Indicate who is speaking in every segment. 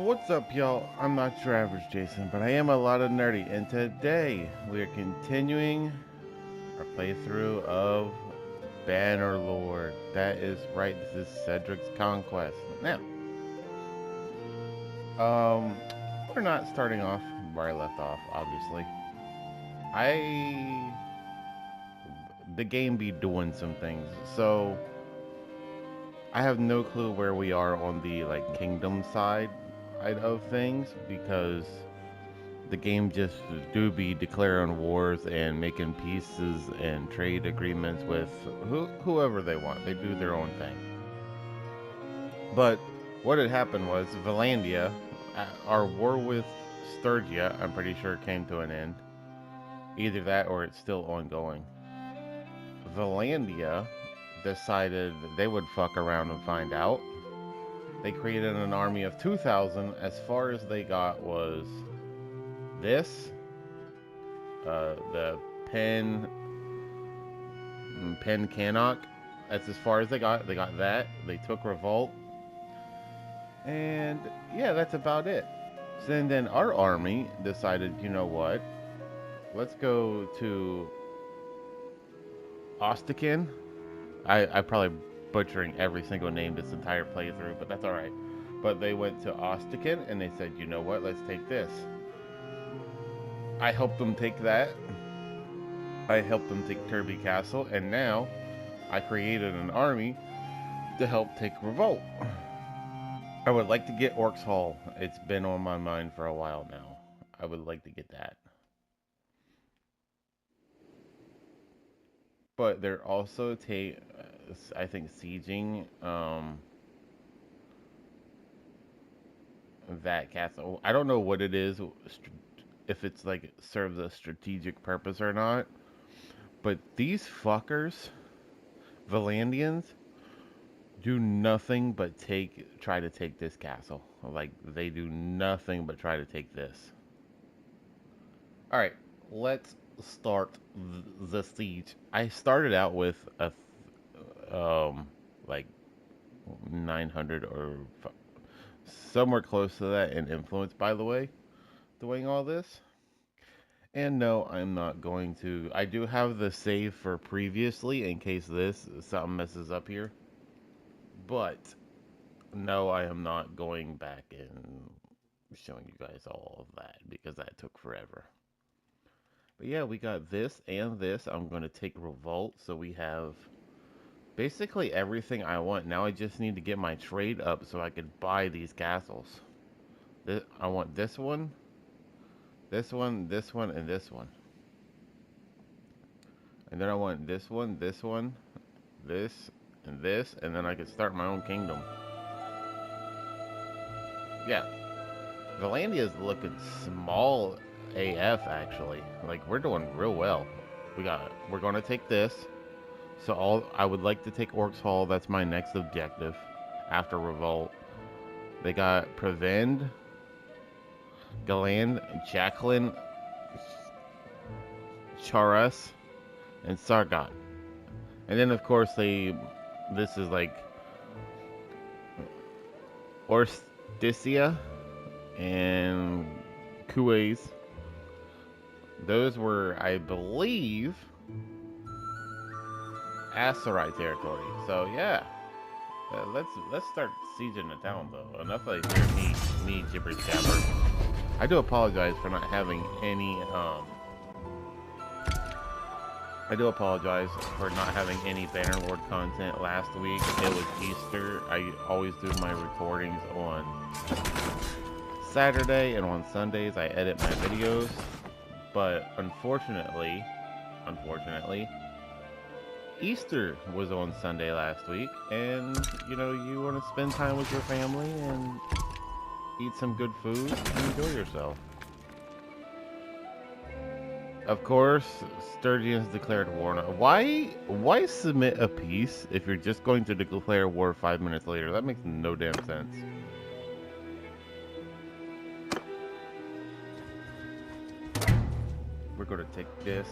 Speaker 1: What's up, y'all? I'm not your average Jason, but I am a lot of nerdy, and today we are continuing our playthrough of Bannerlord. That is right, this is Cedric's Conquest. Now, we're not starting off where I left off, obviously. The game be doing some things, so I have no clue where we are on the, kingdom side of things, because the game just do be declaring wars and making peaces and trade agreements with whoever they want. They do their own thing. But what had happened was Valandia, our war with Sturgia, I'm pretty sure came to an end. Either that or it's still ongoing. Valandia decided they would fuck around and find out. They created an army of 2,000. As far as they got was this, the Pen Cannock. That's as far as they got. They got that. They took Revolt. And yeah, that's about it. So then our army decided, you know what? Let's go to Ostikin. I probably butchering every single name this entire playthrough, but that's alright. But they went to Ostikin and they said, you know what? Let's take this. I helped them take that. I helped them take Turby Castle, and now I created an army to help take Revolt. I would like to get Orcs Hall. It's been on my mind for a while now. I would like to get that. But they're also I think sieging that castle. I don't know what it is, if it's like serves a strategic purpose or not. But these fuckers, Valandians, do nothing but try to take this castle. Like, they do nothing but try to take this. Alright, let's start the siege. I started out with a, like, 900 or somewhere close to that in influence, by the way, doing all this. And no, I'm not going to. I do have the save for previously in case something messes up here. But no, I am not going back and showing you guys all of that because that took forever. But yeah, we got this and this. I'm going to take Revolt, so we have basically everything I want. Now I just need to get my trade up so I could buy these castles. I want this one, this one, this one, and this one. And then I want this one, this, and this, and then I could start my own kingdom. Yeah. Valandia is looking small AF, actually. Like, we're doing real well. We're gonna take this. So I would like to take Orcs Hall. That's my next objective after Revolt. They got Prevend, Galand, Jacqueline, Charas, and Sargot. And then, of course, this is like Orsticia and Kuwais. Those were, I believe, Aserai territory. So yeah, let's start sieging the town though. Enough of me jibber jabber. I do apologize for not having any Bannerlord content last week. It was Easter. I always do my recordings on Saturday, and on Sundays I edit my videos. But unfortunately, Easter was on Sunday last week, and you want to spend time with your family and eat some good food and enjoy yourself. Of course, Sturgians declared war. Why submit a peace if you're just going to declare war 5 minutes later? That makes no damn sense. We're going to take this.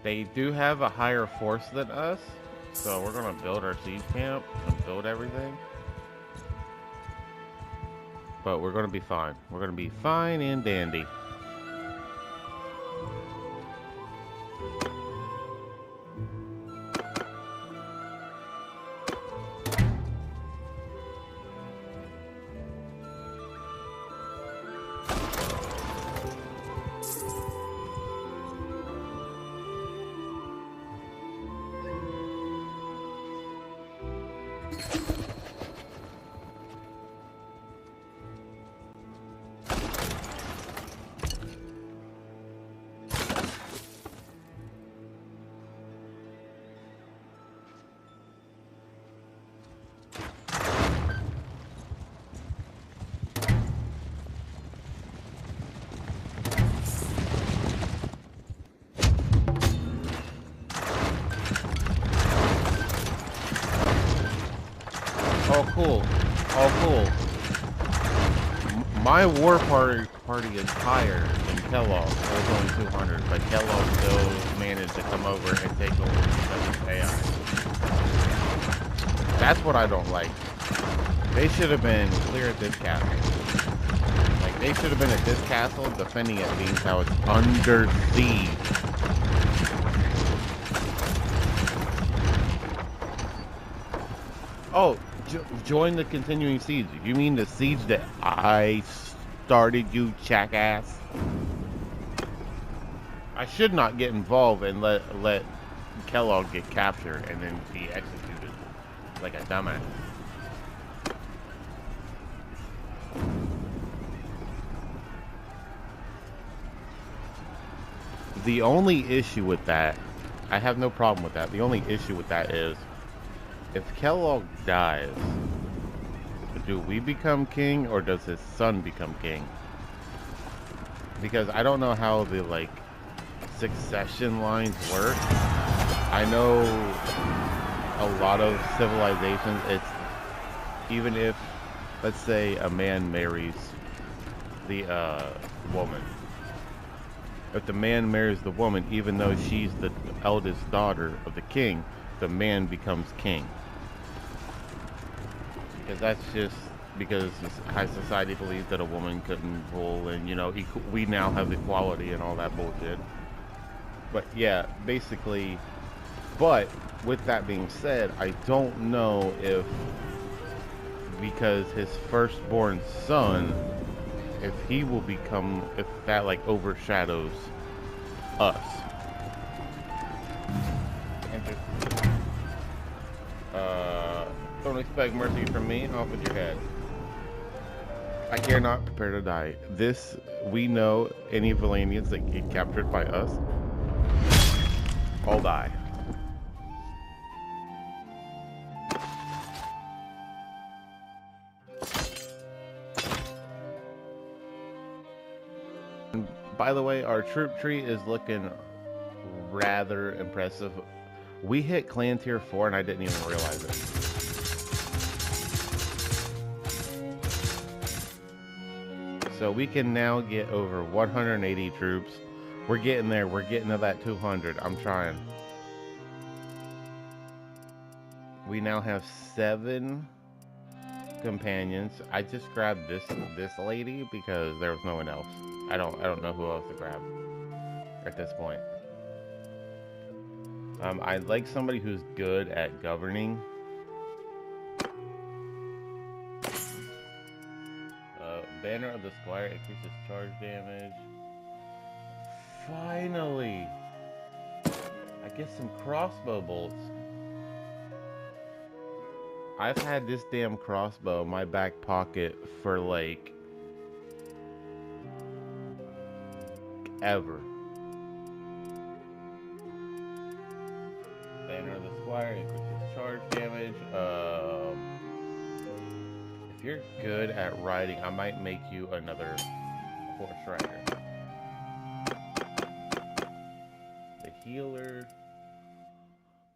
Speaker 1: They do have a higher force than us, so we're going to build our siege camp and build everything. But we're gonna be fine. We're gonna be fine and dandy. Oh, cool. Oh, cool. My war party is higher than Kellogg. It was only 200, but Kellogg still managed to come over and take over because of AI. That's what I don't like. They should have been clear at this castle. Like, they should have been at this castle defending it, being how it's under siege. Oh, join the continuing siege. You mean the siege that I started, you jackass? I should not get involved and let Kellogg get captured and then be executed like a dumbass. The only issue with that, I have no problem with that. The only issue with that is, if Kellogg dies, do we become king or does his son become king? Because I don't know how the, like, succession lines work. I know a lot of civilizations, it's, even if, let's say, a man marries the woman. If the man marries the woman, even though she's the eldest daughter of the king, the man becomes king. Because that's just because high society believes that a woman couldn't rule, and you know, we now have equality and all that bullshit. But yeah, basically. But with that being said, I don't know if, because his firstborn son, if he will become, if that like overshadows us. Don't expect mercy from me. Off with your head. I care not, prepare to die. This, we know any Valanians that get captured by us, all die. And by the way, our troop tree is looking rather impressive. We hit clan tier 4 and I didn't even realize it. So we can now get over 180 troops. We're getting there. We're getting to that 200. I'm trying. We now have 7 companions. I just grabbed this lady because there was no one else. I don't know who else to grab at this point. I'd like somebody who's good at governing. Banner of the Squire increases charge damage. Finally! I get some crossbow bolts. I've had this damn crossbow in my back pocket for like ever. Banner of the Squire increases charge damage. If you're good at riding, I might make you another horse rider. The healer.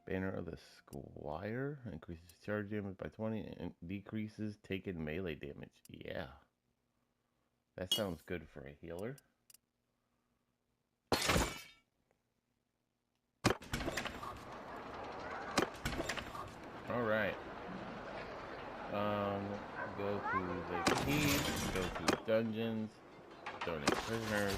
Speaker 1: Banner of the Squire increases charge damage by 20 and decreases taken melee damage. Yeah. That sounds good for a healer. Alright. Go to the keys, go to dungeons, donate prisoners.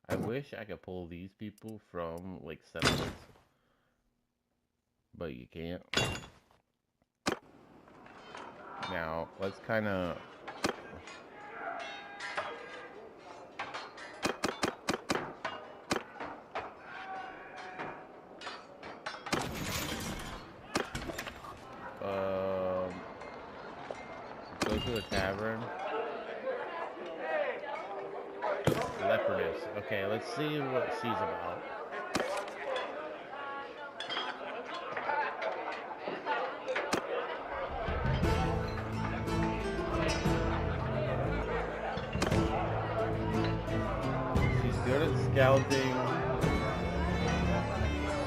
Speaker 1: I wish I could pull these people from, like, settlements. But you can't. Now, let's kind of... go to the tavern. Leopardess. Okay, let's see what she's about. She's good at scouting.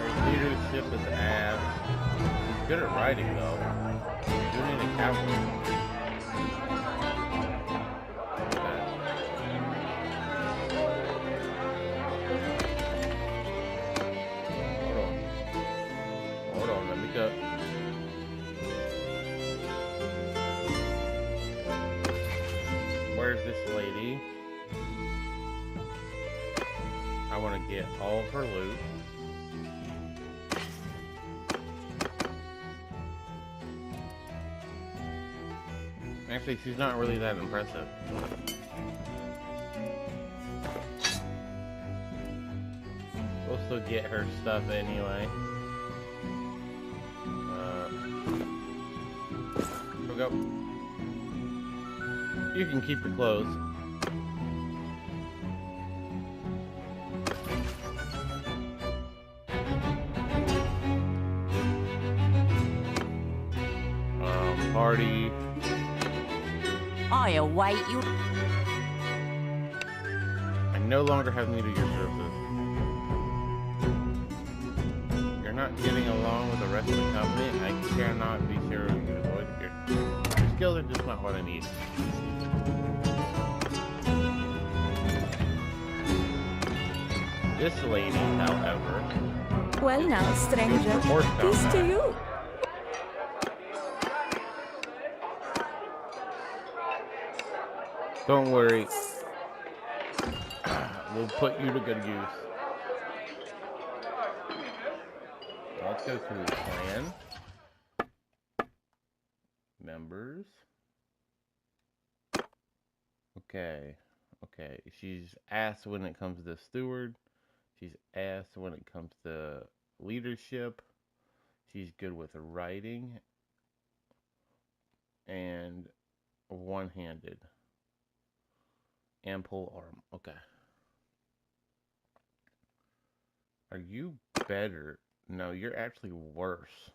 Speaker 1: Her leadership is ass. She's good at riding though. You do need a cavalry. Where's this lady? I want to get all of her loot. Actually, she's not really that impressive. We'll still get her stuff anyway. Here we go. You can keep your clothes. Party.
Speaker 2: I await you.
Speaker 1: I no longer have need of your services. You're not getting along with the rest of the company. I cannot be sure you can avoid your skills are just not what I need. This lady, however...
Speaker 3: Well now, stranger, peace to you.
Speaker 1: Don't worry. We'll put you to good use. Let's go to clan. Members. Okay. Okay. She's ass when it comes to steward. She's ass when it comes to leadership. She's good with writing. And one-handed. And pole arm. Okay. Are you better? No, you're actually worse.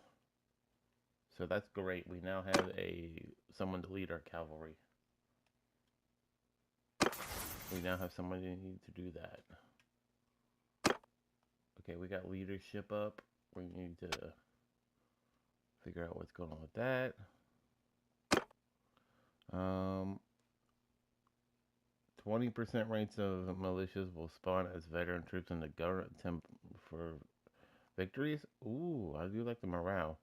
Speaker 1: So that's great. We now have someone to lead our cavalry. We now have someone who needs to do that. Okay, we got leadership up. We need to figure out what's going on with that. 20% rates of militias will spawn as veteran troops in the government for victories. Ooh, I do like the morale.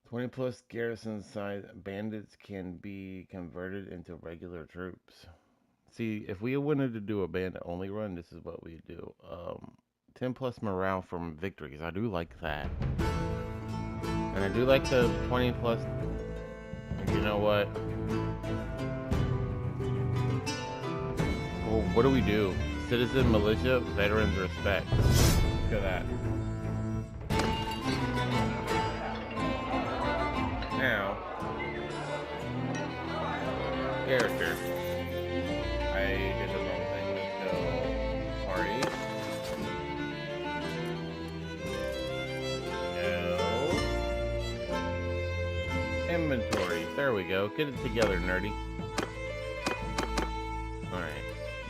Speaker 1: 20 plus garrison size bandits can be converted into regular troops. See, if we wanted to do a bandit only run, this is what we do. 10 plus morale from victories. I do like that. And I do like the 20 plus. You know what? Well, what do we do? Citizen, militia, veterans, respect. Look at that. Now, character. I did the wrong thing. Let's go party. No. Inventory. There we go. Get it together, Nerdi. Alright.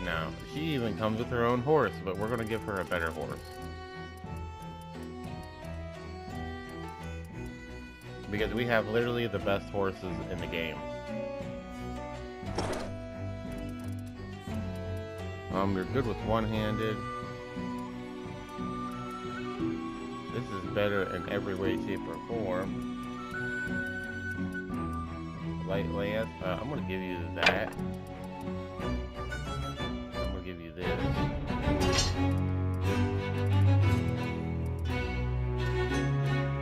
Speaker 1: Now, she even comes with her own horse, but we're going to give her a better horse. Because we have literally the best horses in the game. You're good with one-handed. This is better in every way, shape, or form. Light lance. I'm gonna give you that. I'm gonna give you this.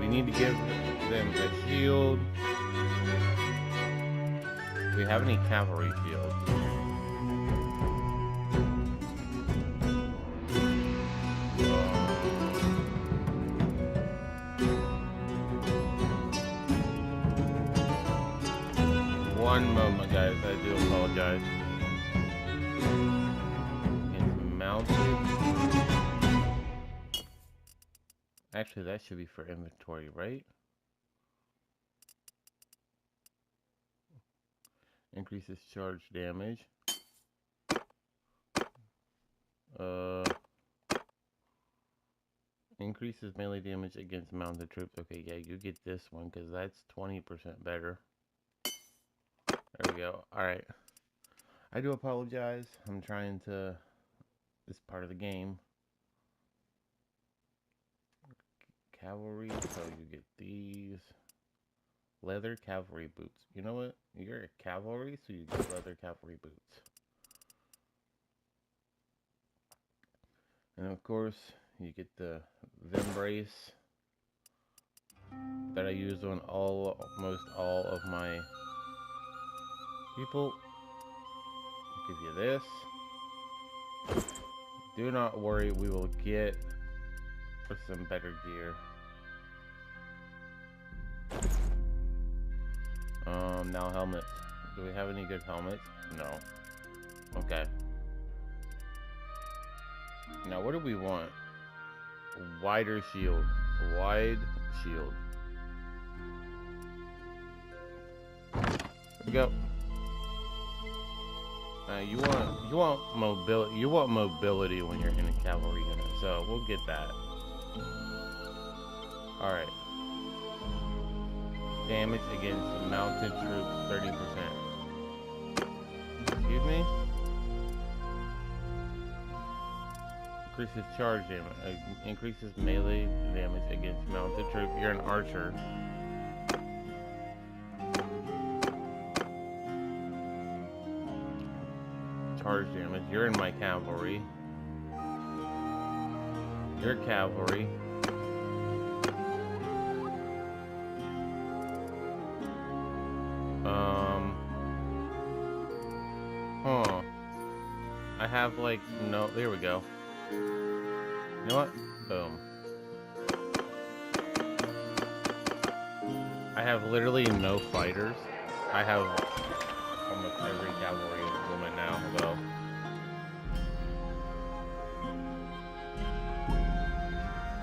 Speaker 1: We need to give them a shield. Do we have any cavalry shields? One moment, guys. I do apologize. It's mounted. Actually, that should be for inventory, right? Increases charge damage. Increases melee damage against mounted troops. Okay, yeah, you get this one because that's 20% better. There we go. Alright. I do apologize. I'm trying to... This part of the game. Cavalry, so you get these. Leather cavalry boots. You know what? You're a cavalry, so you get leather cavalry boots. And of course, you get the Vimbrace that I use on almost all of my people. I'll give you this. Do not worry, we will get some better gear. Now helmets. Do we have any good helmets? No. Okay. Now what do we want? Wider shield. Wide shield. There we go. You want mobility. You want mobility when you're in a cavalry unit, so we'll get that. All right. Damage against mounted troops 30%. Excuse me. Increases charge damage. Increases melee damage against mounted troops. You're an archer. Charge damage. You're in my cavalry. You're cavalry. I have like no. There we go. You know what? Boom. I have literally no fighters. I have almost every cavalry woman now, though.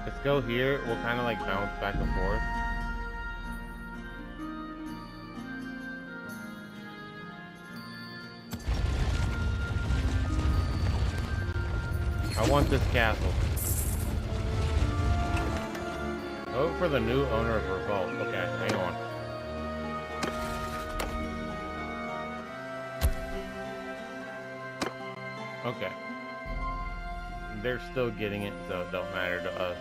Speaker 1: Let's go here. We'll kind of like bounce back and forth. I want this castle. Vote for the new owner of Revolt. Okay, hang on. Okay. They're still getting it, so it don't matter to us.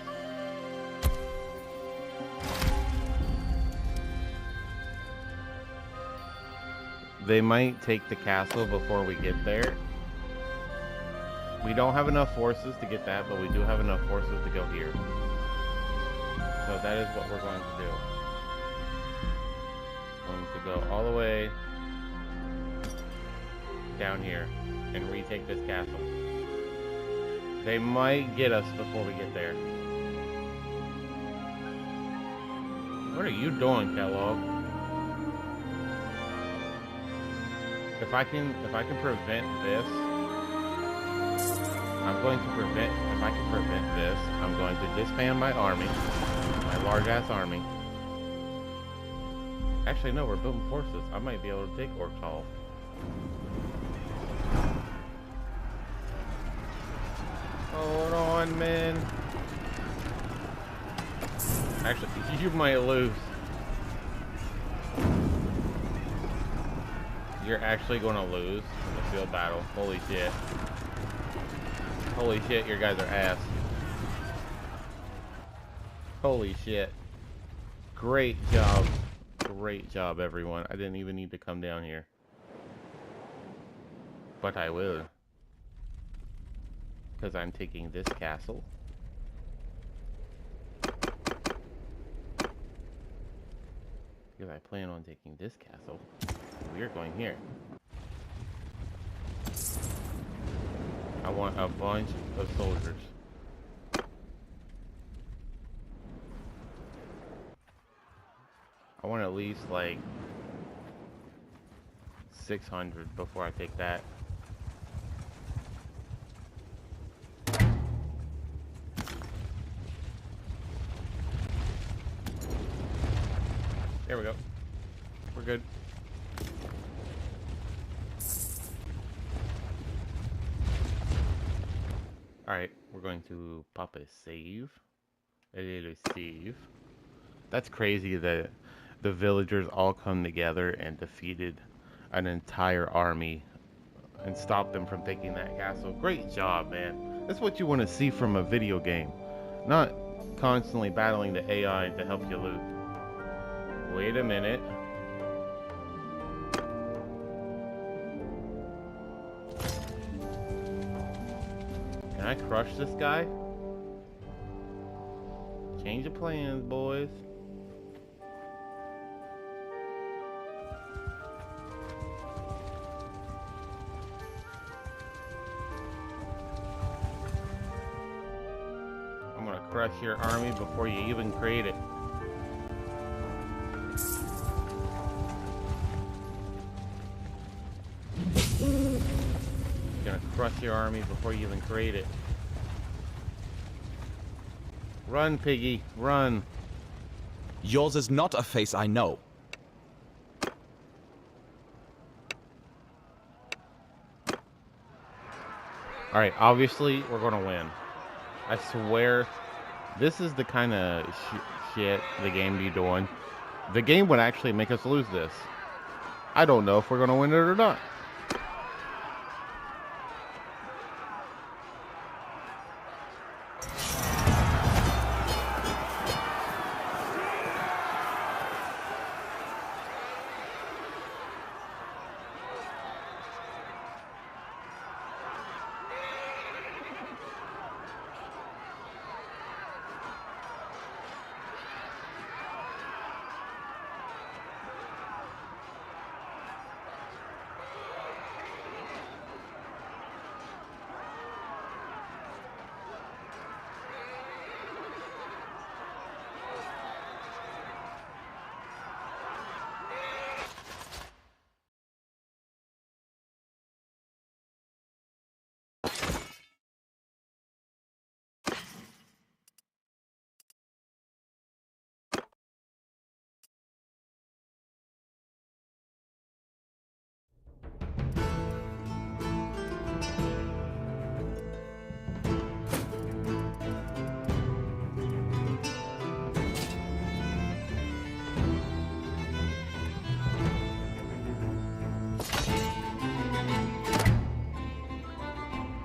Speaker 1: They might take the castle before we get there. We don't have enough forces to get that, but we do have enough forces to go here. So that is what we're going to do. Going to go all the way down here and retake this castle. They might get us before we get there. What are you doing, Kellogg? If I can prevent this, I'm going to prevent, if I can prevent this, I'm going to disband my army, my large-ass army. Actually, no, we're building forces. I might be able to take Orcs Hall. Hold on, man. Actually, you might lose. You're actually going to lose in the field battle. Holy shit. Holy shit, your guys are ass. Holy shit. Great job. Great job, everyone. I didn't even need to come down here. But I will. Because I'm taking this castle. Because I plan on taking this castle. We are going here. I want a bunch of soldiers. I want at least like 600 before I take that. There we go. We're good. Alright, we're going to pop a save. A little save. That's crazy that the villagers all come together and defeated an entire army and stopped them from taking that castle. Great job, man. That's what you want to see from a video game. Not constantly battling the AI to help you loot. Wait a minute. Can I crush this guy? Change of plans, boys. I'm gonna crush your army before you even create it. Gonna crush your army before you even create it. Run, piggy, run.
Speaker 4: Yours is not a face I know.
Speaker 1: Alright, obviously, we're gonna win. I swear, this is the kind of shit the game be doing. The game would actually make us lose this. I don't know if we're gonna win it or not.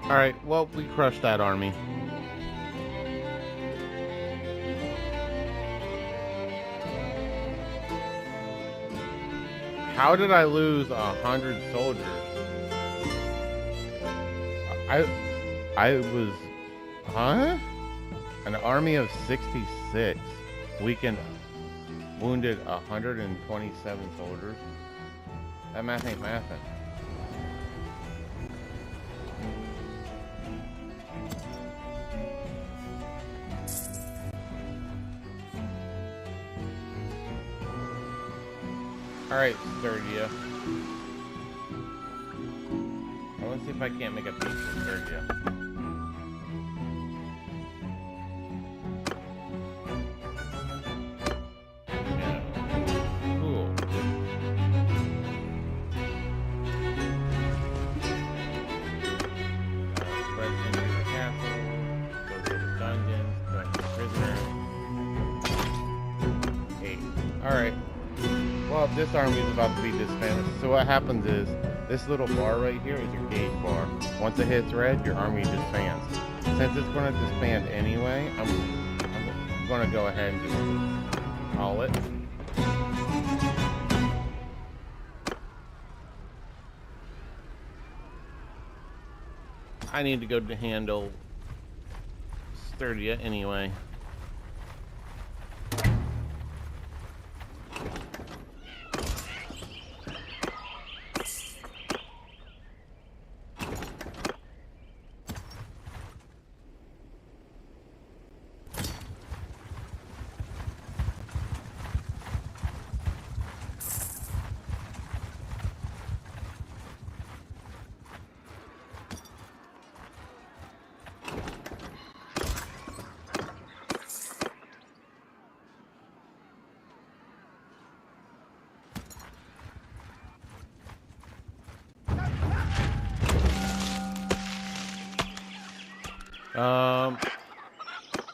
Speaker 1: Alright, well, we crushed that army. How did I lose 100 soldiers? I was... Huh? An army of 66. Weakened... Wounded 127 soldiers. That math ain't mathin'. Alright, Sturdia. I want to see if I can't make a peace with Sturdia. Yeah. Cool. Press into the castle, go to the dungeons, collect the prisoners. 8. Alright. Well, this army is about to be disbanded. So what happens is, this little bar right here is your gauge bar. Once it hits red, your army disbands. Since it's going to disband anyway, I'm going to go ahead and just call it. I need to go to handle Sturdia anyway.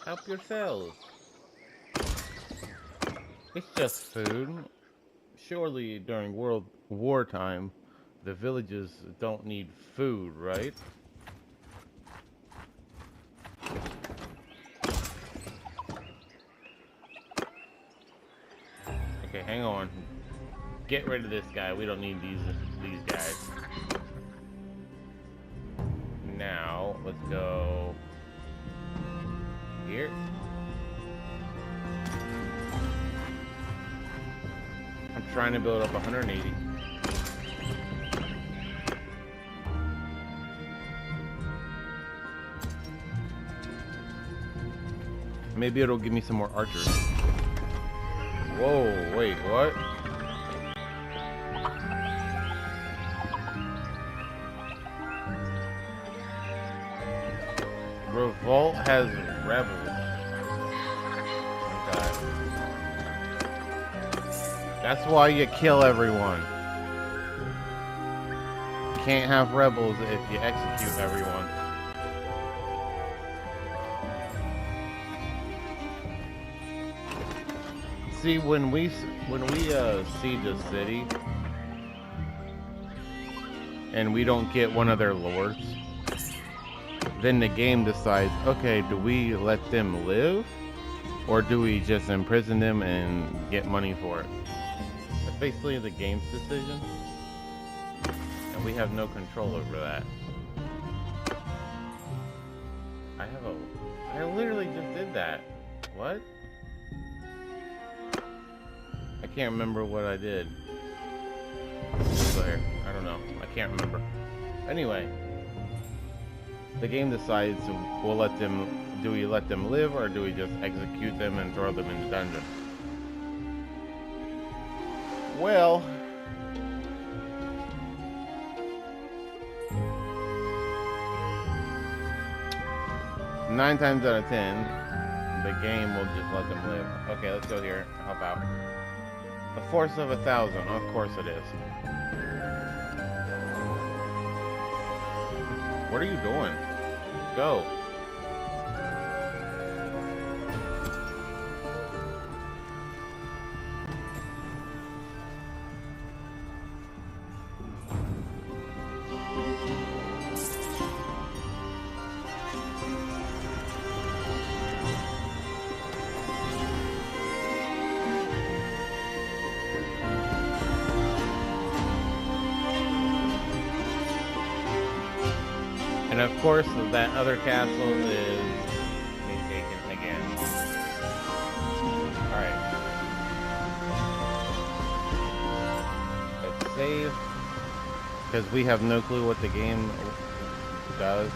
Speaker 1: Help yourselves. It's just food. Surely during World War time, the villages don't need food, right? Okay, hang on. Get rid of this guy. We don't need these guys. Now, let's go here. I'm trying to build up 180. Maybe it'll give me some more archers. Whoa, wait, what? Revolt has rebels. Okay. That's why you kill everyone. You can't have rebels if you execute everyone. See, when we siege a city and we don't get one of their lords, then the game decides, okay, do we let them live or do we just imprison them and get money for it? That's basically the game's decision, and we have no control over that. I literally just did that. What? I can't remember what I did. There. I don't know. I can't remember. Anyway, the game decides we'll let them. Do we let them live or do we just execute them and throw them into dungeon? Well, nine times out of 10, the game will just let them live. Okay, let's go here. Help out. A force of 1,000. Of course it is. What are you doing? Go. And of course, that other castle is being taken again. Alright. Let's save. Because we have no clue what the game does.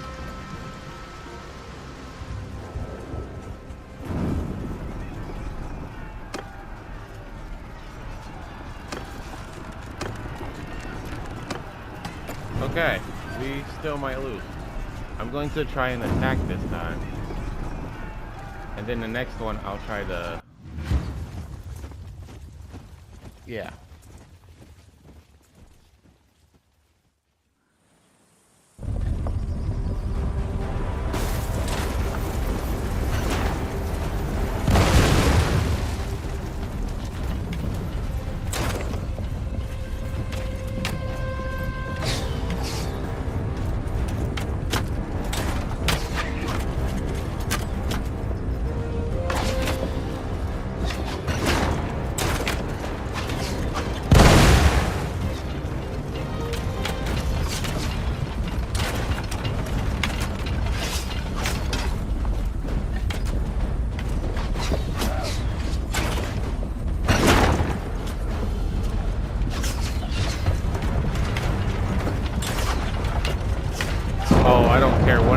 Speaker 1: Okay, we still might lose. I'm going to try and attack this time. And then the next one, I'll try to... Yeah.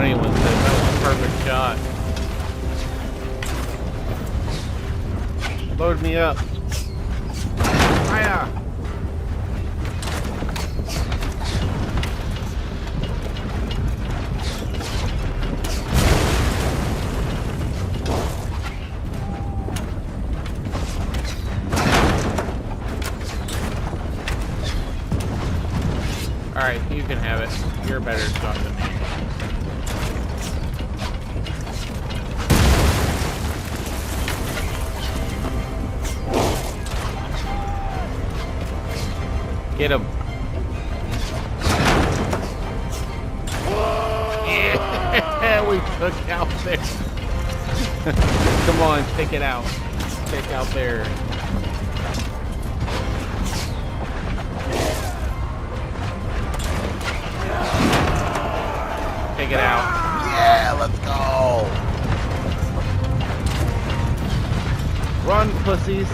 Speaker 5: funny when that was a perfect shot.
Speaker 1: Load me up. Fire!
Speaker 5: Alright, you can have it. You're a better shot than me. Get him.
Speaker 1: Yeah, we took out there.
Speaker 5: Come on, take it out. Take out there. Take it out.
Speaker 1: Yeah, let's go. Run, pussies.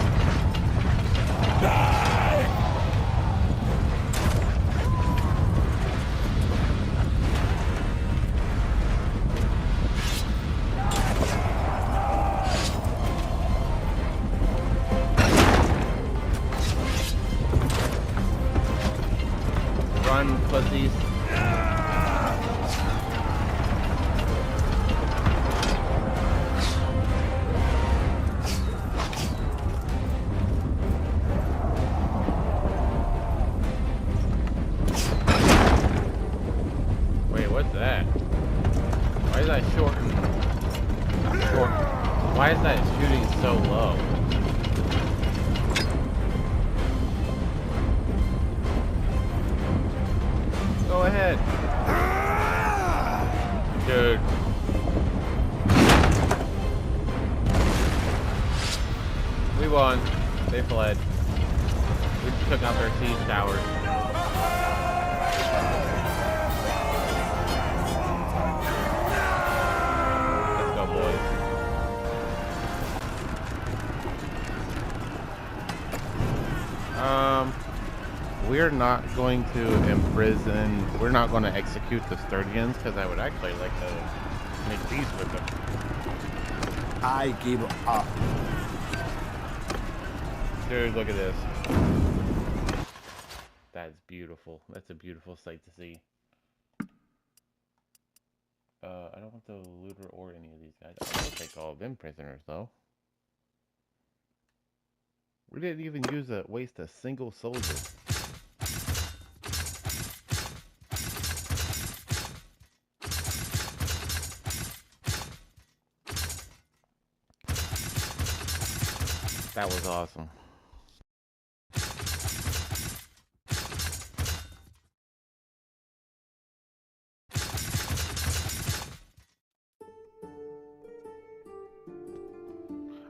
Speaker 1: Run, pussies.
Speaker 5: Wait, what's that? Why is that short? Why is that shooting so low?
Speaker 1: Go ahead.
Speaker 5: Dude. We won. They fled. We took out their siege towers. Let's go, boys.
Speaker 1: We're not going to imprison. We're not going to execute the Sturdians because I would actually like to make peace with them.
Speaker 6: I give up.
Speaker 1: Dude, look at this. That's beautiful. That's a beautiful sight to see. I don't want the looter or any of these guys. I'll take all of them prisoners, though. We didn't even waste a single soldier. That was awesome.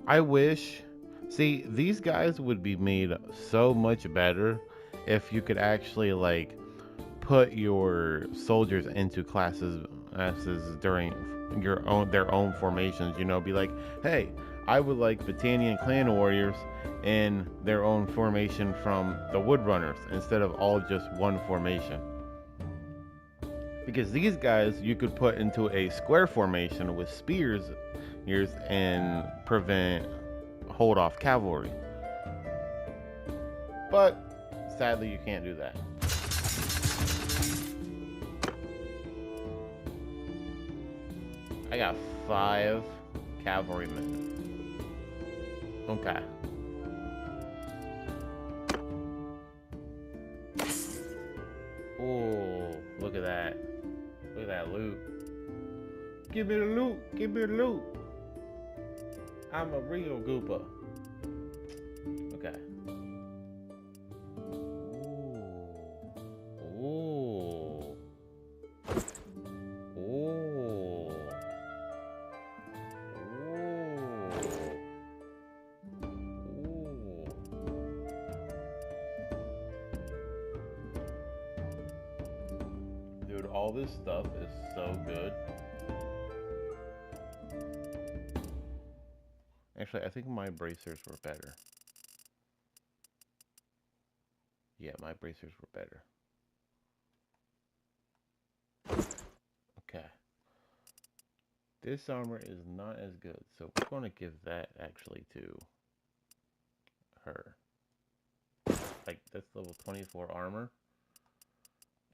Speaker 1: I wish, see, these guys would be made so much better if you could actually like put your soldiers into classes during their own formations, you know, be like, hey, I would like Battanian clan warriors in their own formation from the Woodrunners instead of all just one formation. Because these guys you could put into a square formation with spears and hold off cavalry. But sadly you can't do that. I got 5 cavalrymen. Okay. Oh, look at that. Look at that loot. Give me the loot. Give me the loot. I'm a real gooper. Okay. Ooh. Ooh. Ooh. Ooh. Dude, all this stuff is so good. Actually, I think my bracers were better. Yeah, my bracers were better. Okay. This armor is not as good, so we're going to give that actually to her. Like, that's level 24 armor.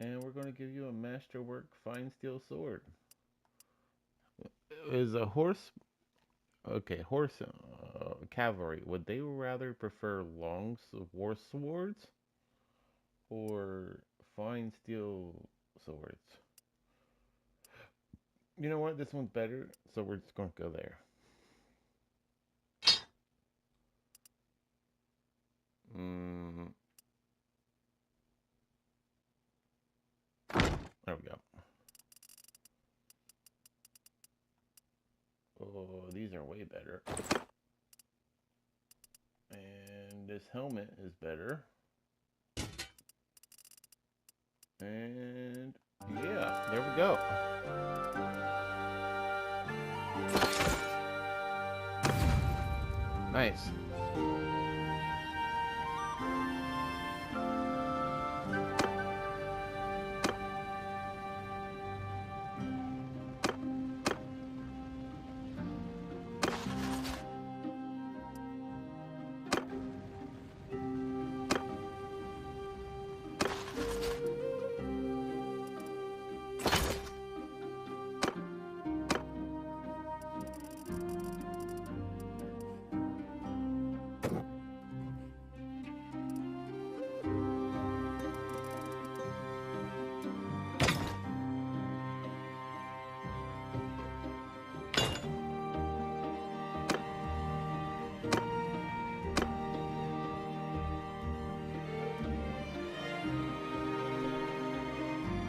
Speaker 1: And we're going to give you a masterwork fine steel sword. Is a horse... Okay, horse cavalry. Would they rather prefer long war swords or fine steel swords? You know what? This one's better, so we're just going to go there. There we go. Oh, these are way better. And this helmet is better. And yeah, there we go. Nice.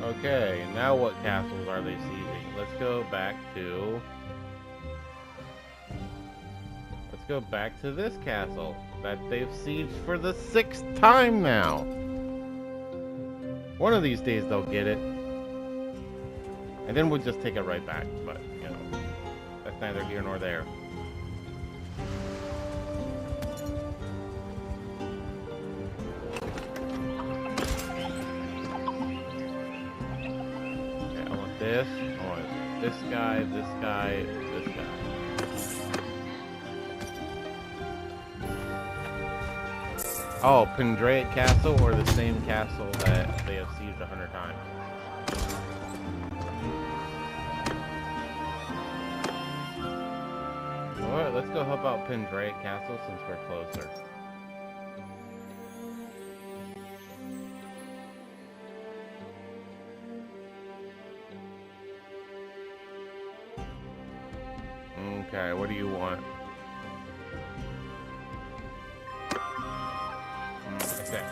Speaker 1: Okay, now what castles are they sieging? Let's go back to this castle that they've sieged for the 6th time now. One of these days they'll get it. And then we'll just take it right back, but you know, that's neither here nor there. This, I want this guy, this guy, this guy. Oh, Pendraic Castle or the same castle that they have sieged 100 times? Alright, let's go help out Pendraic Castle since we're closer. Okay, what do you want? Okay.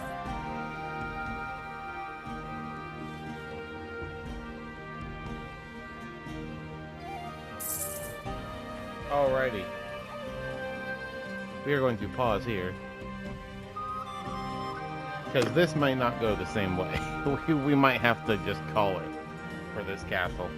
Speaker 1: Alrighty. We are going to pause here. Because this might not go the same way. We might have to just call it for this castle.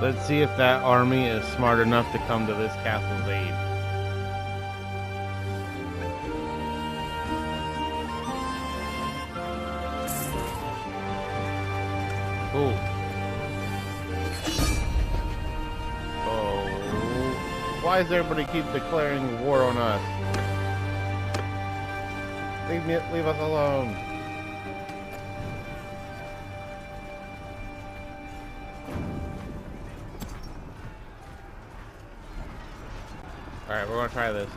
Speaker 1: Let's see if that army is smart enough to come to this castle's aid. Cool. Oh, why does everybody keep declaring war on us? Leave us alone. Alright, we're gonna try this.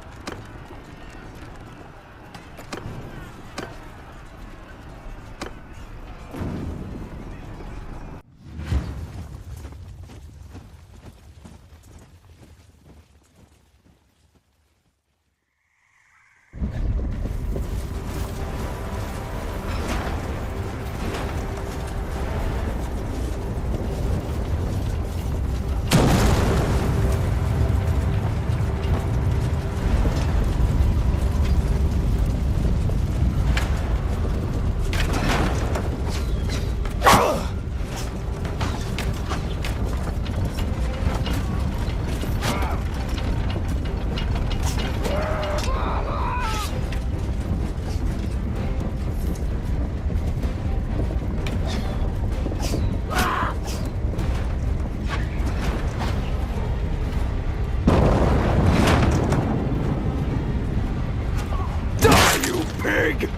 Speaker 6: pig!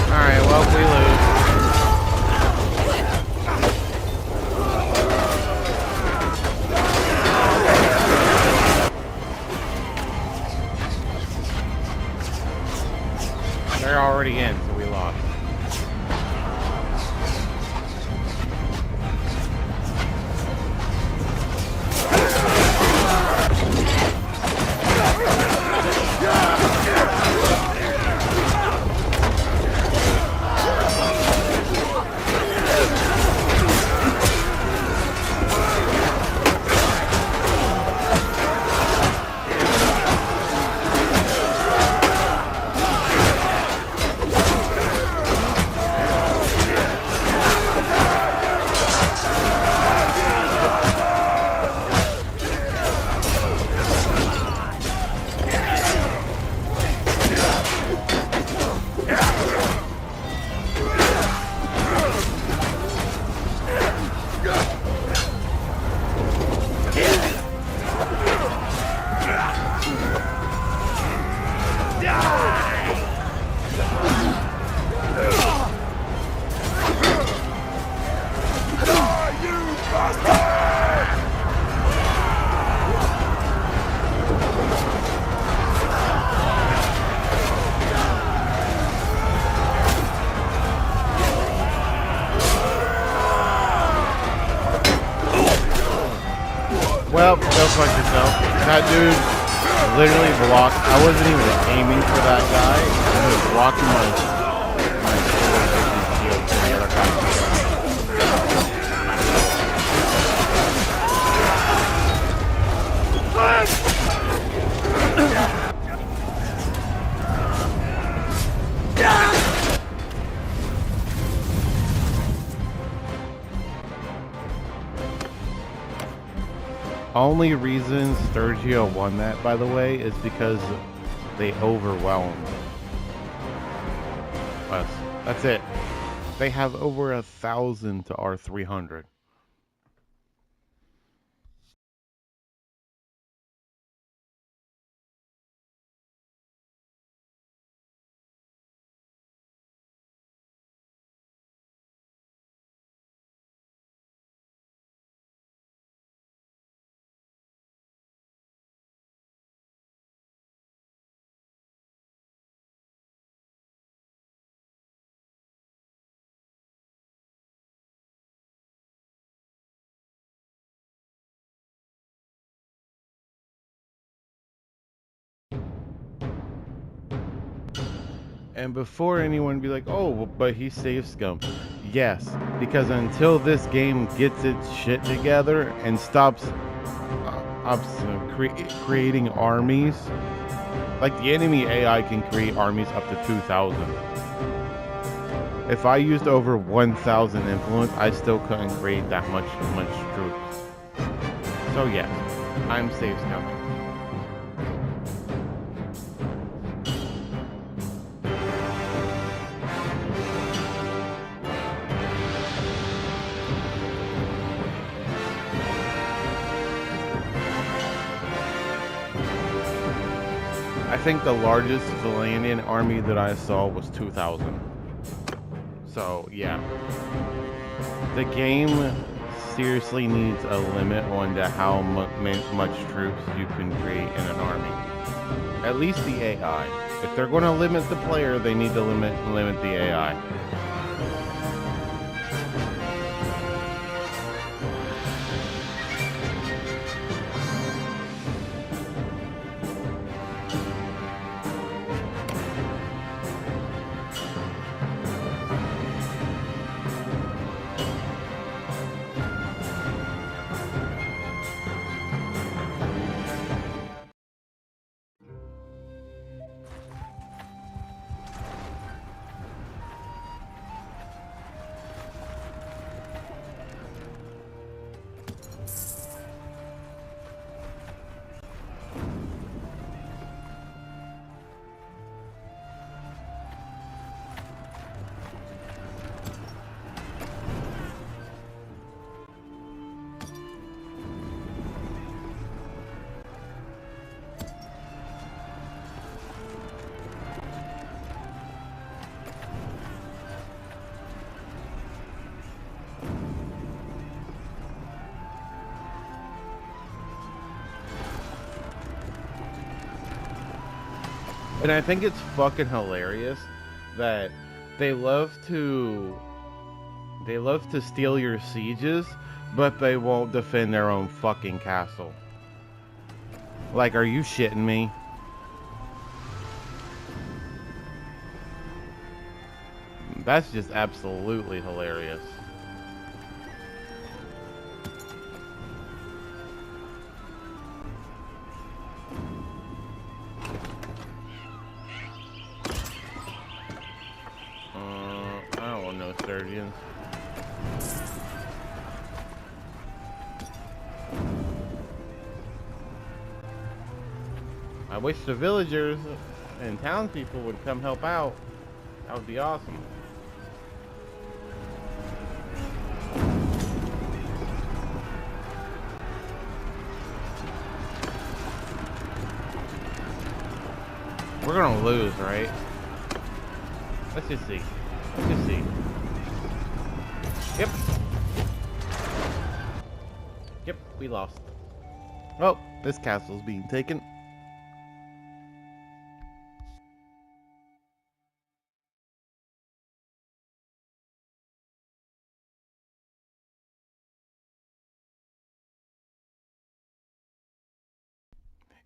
Speaker 5: Alright, well, we lose. They're already in, so we lost. Well, go fuck yourself. That dude literally blocked. I wasn't even aiming for that guy. He was blocking my shield from the other guy. Only reason Sturgio won that, by the way, is because they overwhelmed us. That's it. They have over 1,000 to our 300. And before anyone be like, oh, well, but he saved scum. Yes, because until this game gets its shit together and stops creating armies, like the enemy AI can create armies up to 2,000. If I used over 1,000 influence, I still couldn't create that much troops. So yes, I'm safe scum. I think the largest Valandian army that I saw was 2,000. So, yeah. The game seriously needs a limit on how much troops you can create in an army. At least the AI. If they're going to limit the player, they need to limit the AI. And I think it's fucking hilarious that they love to steal your sieges, but they won't defend their own fucking castle. Like, are you shitting me? That's just absolutely hilarious. I don't want no sturgeons. I wish the villagers and townspeople would come help out. That would be awesome. We're gonna lose, right? Let's just see. Let's just see. Yep. Yep, we lost. Oh, this castle's being taken.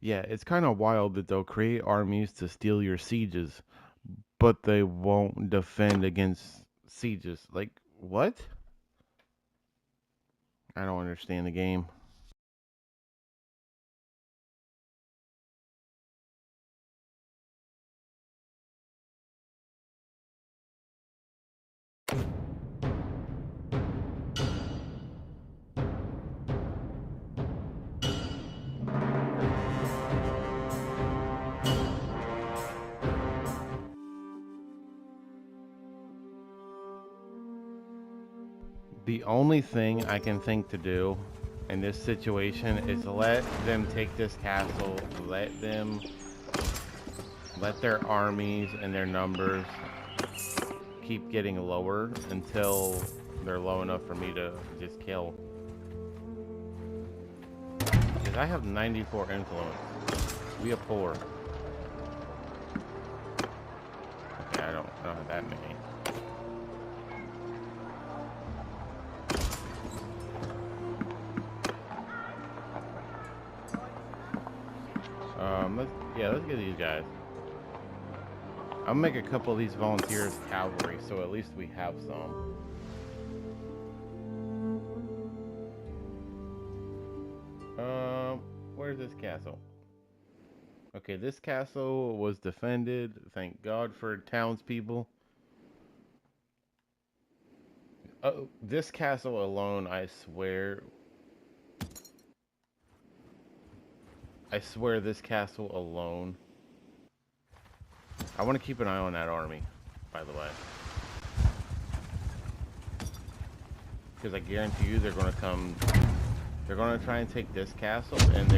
Speaker 5: Yeah, it's kind of wild that they'll create armies to steal your sieges, but they won't defend against sieges. Like, what? I don't understand the game. The only thing I can think to do in this situation is let them take this castle, let their armies and their numbers keep getting lower until they're low enough for me to just kill. Because I have 94 influence. We have 4. Okay, I don't have that many. Let's get these guys. I'll make a couple of these volunteers cavalry, so at least we have some. Where's this castle? Okay, this castle was defended. Thank God for townspeople. Oh, this castle alone, I swear this castle alone. I want to keep an eye on that army, by the way. Because I guarantee you they're going to come. They're going to try and take this castle, and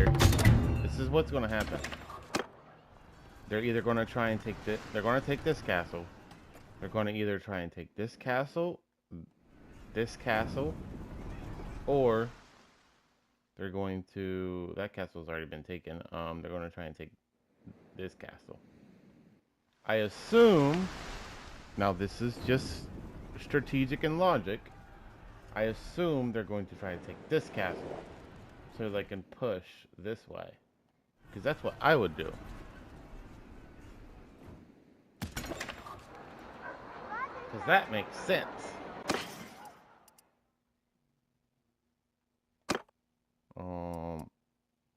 Speaker 5: this is what's going to happen. They're either going to try and take this. They're going to take this castle. They're going to either try and take this castle, or they're going to. That castle's already been taken. They're going to try and take this castle. I assume. Now this is just strategic and logic. I assume they're going to try and take this castle so they can push this way. Because that's what I would do. Because that makes sense.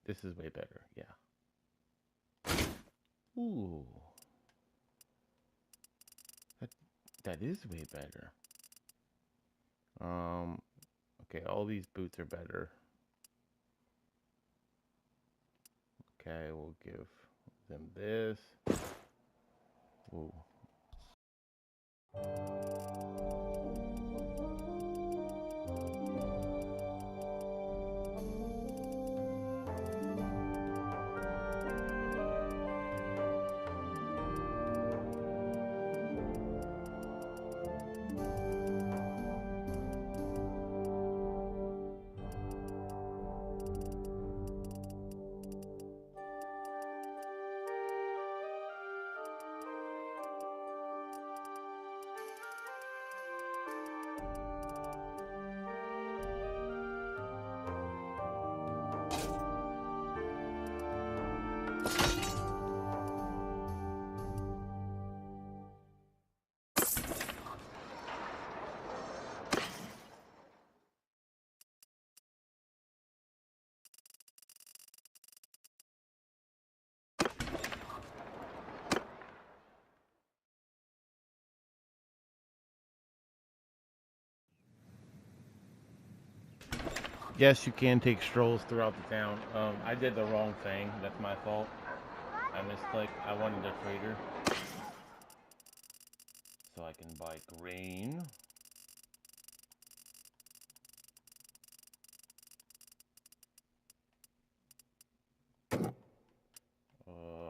Speaker 5: This is way better, yeah. Ooh. That is way better. Okay, all these boots are better. Okay, we'll give them this. Ooh. Yes, you can take strolls throughout the town. I did the wrong thing. That's my fault. I misclicked. I wanted a trader. So I can buy grain.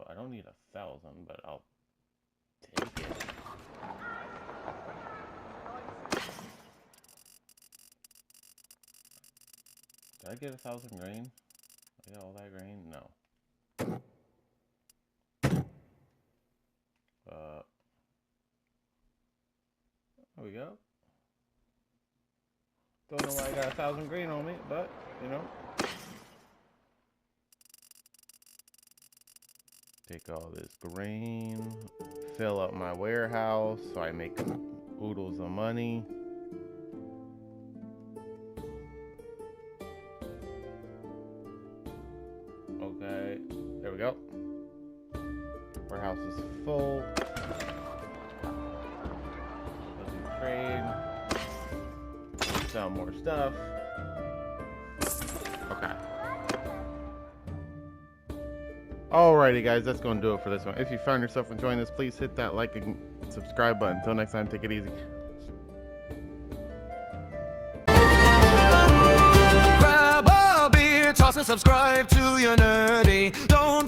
Speaker 5: I don't need 1,000, but I'll take it. Did I get 1,000 grain? I got all that grain? No. There we go. Don't know why I got 1,000 grain on me, but, you know. Take all this grain, fill up my warehouse so I make oodles of money. Okay, there we go. Warehouse is full. Let's do trade. Sell more stuff. Okay. Alrighty guys, that's going to do it for this one. If you found yourself enjoying this, please hit that like and subscribe button. Until next time, take it easy.
Speaker 7: Grab a beer, toss and subscribe to your nerdy. Don't